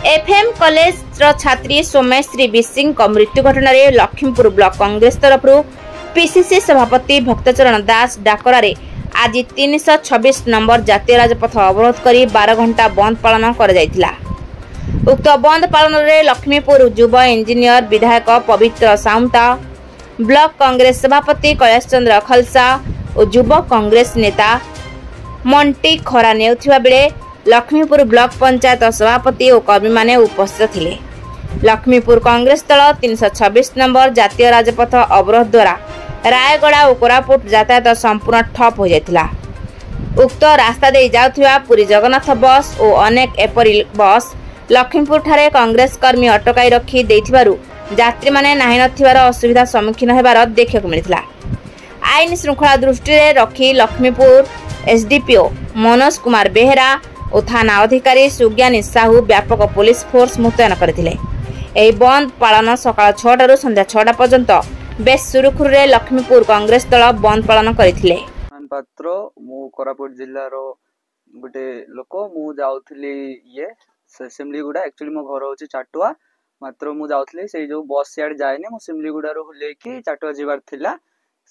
FM college छात्री सोमेश्री बिसिंग मृत्यु घटना Lakhimpur block Congress तरफ पीसीसी सभापति भक्तचरण दास डाकरा आज 326 नंबर जातीय राजपथ अवरोध कर 12 घंटा बंद पालन कर उक्त बंद पालन में लक्ष्मीपुर युव इंजीनियर विधायक पवित्र साउंटा ब्लॉक कांग्रेस सभापति कैलाश चंद्र खलसा और युव कांग्रेस नेता मंटी खरा नेउथिबा बेले लक्ष्मीपुर ब्लॉक पंचायत सभापति और कर्मी माने उपस्थित थिले। लक्ष्मीपुर कांग्रेस दल 326 नंबर जातीय राजपथ अवरोध द्वारा रायगड़ा और कोरापुट यातायात संपूर्ण ठप हो जाता। उक्त रास्ता दे जाउथिबा पुरी जगन्नाथ बस और अनेक एपरी बस लक्ष्मीपुर ठारे कांग्रेस कर्मी अटकाई रखी देथिबारु यात्री माने नाही नथिबार असुविधा सम्मुखीन हेबार देखिବାକୁ मिलिथिला। आईन श्रृंखला दृष्टि रखी लक्ष्मीपुर एसडीपीओ मनोज कुमार बेहेरा और थाना अधिकारी सुज्ञानी साहू व्यापक पुलिस फोर्स मुतयन करथिले। एही बंद पालन सकाळ 6 रु संध्या 6 पर्यंत बेस सुरुखुरुरे लक्ष्मीपुर कांग्रेस दल बंद पालन करथिले। पात्र मु कोरापुट जिल्ला रो गुटे लोक मु जाउथली ये सिमलीगुड़ा एक्चुअली मो घर होची चाटुआ मात्र मु जाउथली से जो बस याड जायने मु सिमलीगुड़ा रो लेकी चाटुआ जिबार थिला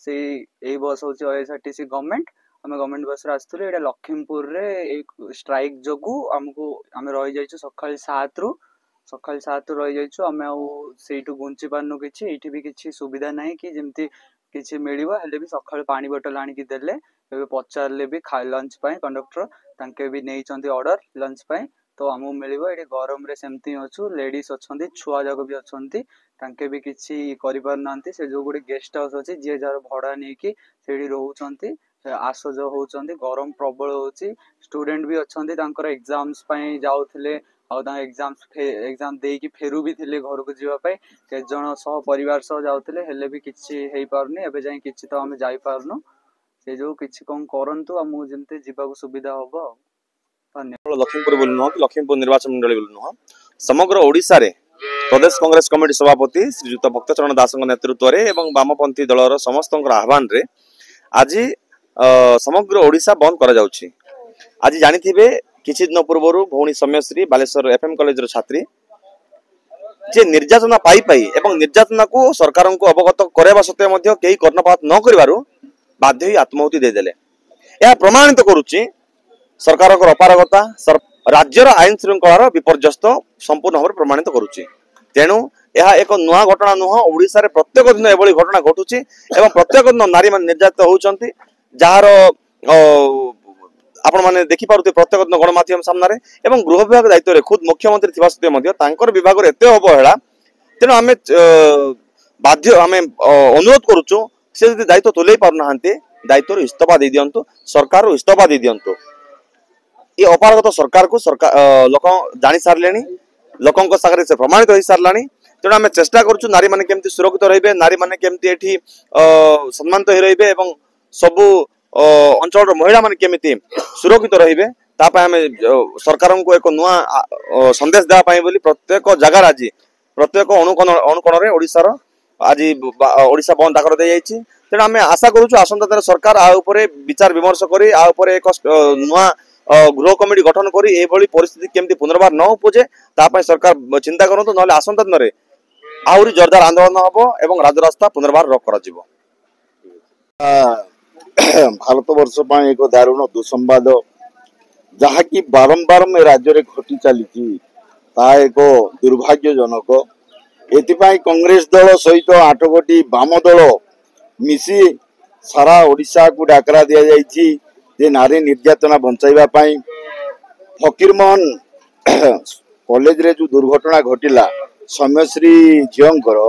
से एही बस होची ओएसआरटीसी गवर्नमेंट आमे गवर्नमेंट बस रे आस्तले एटा लखीमपुर रे एक स्ट्राइक जोगु हमको आमे रहि जाइछु सकाळ 7 रु रहि जाइछु आमे सेइटु गुंची पारनु किछि एठी भी किछि सुविधा नाही कि जेमति किछि मिलिबो हेले भी सकाळ पानी बोतल आनी कि देले एबे पचारले भी खाइ लंच पाए कंडक्टर तांके भी नै चंती ऑर्डर लंच पाए तो हमु मिलिबो एठी गरम रे सेमति अछु लेडीज अछंती छुआ जाक भी अछंती तांके भी किछि करि पार नांती से जो गुडी गेस्ट हाउस अछि जे जार भड़ा नै कि सेडी रहउचंती आसज होउचंती गरम प्रबल होउची स्टूडेंट भी अछंती तांकर एग्जाम्स पई जाउथिले आ ता एग्जाम देई कि फेरु भी थिले घर को जीवा पई के जण सह परिवार सह जाउथिले हेले भी किछि हेई पारनी एबे जाई किछि तो हमें जाई पारनु से जो किछि कोन करंतु हमु जेमते जीवा को सुविधा होबो। धन्यवाद। लखीमपुर बोलनु हो कि लखीमपुर निर्वाचन मंडली बोलनु हो समग्र ओडिसा रे प्रदेश कांग्रेस कमिटी सभापति श्रीयुक्त भक्तचरण दास नेतृत्व रे एवं वामपंथी दलर समस्त आह्वान रे आज समग्र ओडिशा बंद करा जाउछि। आज जानिथिबे किछि दिन पूर्वरु भौणी सौम्यश्री बालेश्वर एफएम कॉलेज रो छात्री जे निर्यातना पाई पाई एवं निर्यातना को सरकार को अवगत करावा सत्वे मध्ये केही कर्णपात न करिवारु बाध्य ही आत्माहुति दे देले। यह प्रमाणित करूछि सरकार को अपारगता राज्यर आईन श्रृंखलार विपर्यस्त संपूर्ण भाव प्रमाणित करूछि। तेणु यह एक नुआ घटना नुह ओडिशा रे प्रत्येक दिन एभली घटना घटुछि एवं प्रत्येक दिन नारी मान निर्यातित होउछंती जार आपण माने देखि पारुते प्रत्येक दिन गणमाध्यम सामने रे एवं गृह विभाग दायित्व रे खुद मुख्यमंत्री थिबा सत्वे मध्ये तांकर विभाग रे एते अवहेला। तेणु आमे बाध्य आमे अनुरोध करूछु से यदि दायित्व तुलै पारु नाहंते दायित्व इस्तीफा दे दियंतु सरकार इस्तीफा दे दियंतु। ये अपारगत सरकार को सरकार लोक जानि सारलेनी लोकंक सागरे से प्रमाणित होई सारलानी। तेणु आमे चेष्टा करूछु नारी माने केमति सुरक्षित रहिबे नारी माने केमति एठी सम्मानित होई रहिबे एवं सबु अंचल महिला माने केमिति सुरक्षित रहिबे तापा हमें सरकार को एक नुआ संदेश देवा पाई बोली प्रत्येक जगह आज प्रत्येक अणुकोण रे ओडिसा रो आज ओडिसा बंद डाकर दे जाइछि। तेणु आमे आशा करूछु आसंता दिन सरकार आ ऊपर विचार विमर्श करी आ ऊपर एक नुआ गृह कमिटी गठन करी ए भली परिस्थिति केमति पुनर्बार न उपजे तापा सरकार चिंता करंतु नले आसंता दिन रे आउरी जोरदार आंदोलन हबो एवं राजरास्ता पुनर्बार रख करा जिवो। भारत वर्ष एक दारुण दुसंवाद जहाँकि बारंबार में राज्य में घटी चली एक दुर्भाग्यजनक। एथिपाई कांग्रेस दल सहित 8 गोटी वाम दल मिसी सारा ओडिशा को डाकरा दिया जाइछि जे नारी निर्यातना बंचाइबा पाई। फकीरमोहन कॉलेज रे जो दुर्घटना घटिला सौम्यश्री झींकर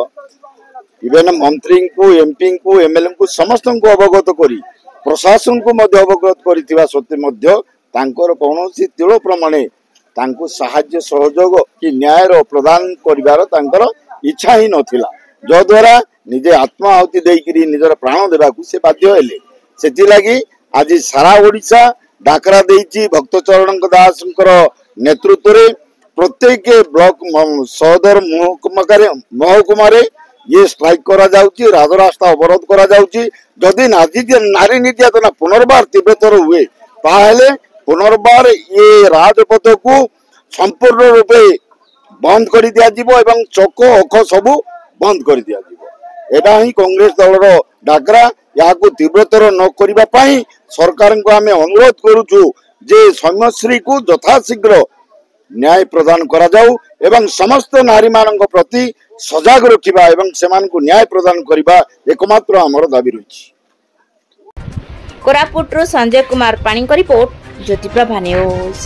इवेन मंत्री को एमपी को एमएलए को समस्त को अवगत करी प्रशासन को मध्य अवगत करिथिबा सत्वे मध्य तांकर कौनसी तिल प्रमाणे तांको साहाय्य सहयोग कि न्याय प्रदान करिवार तांकर इच्छा ही नथिला जो द्वारा निजे आत्माहुति देकरी निजर प्राण देबा को से बाध्य हेले। सेति लागि आज सारा ओडिशा डाकरा देइछि भक्तचरण दासकर नेतृत्व रे प्रत्येक ब्लॉक सदर महकुमा ये स्ट्राइक करा जाउची राजरास्ता अवरोध करा जाउची। जदि नारी निर्यातना पुनर्बार तीव्रतर हुए ताहले पुनर्बार ये राजपथ को संपूर्ण रूपे बंद कर दिया जिवो एवं चक अख सब बंद कर दिया जिवो। एटा ही कांग्रेस दलर डाकरा। या तीव्रतर न करबा पई सरकार को आमे अनुरोध करूछु जे सौम्यश्री को यथाशीघ्र न्याय प्रदान करा जाऊ एवं समस्त नारी मान प्रति सजग रखिबा एवं सेमान को न्याय प्रदान करबा एकमात्र हमर दाबी रही। कोरापुट संजय कुमार पाणी रिपोर्ट ज्योतिप्रभा न्यूज।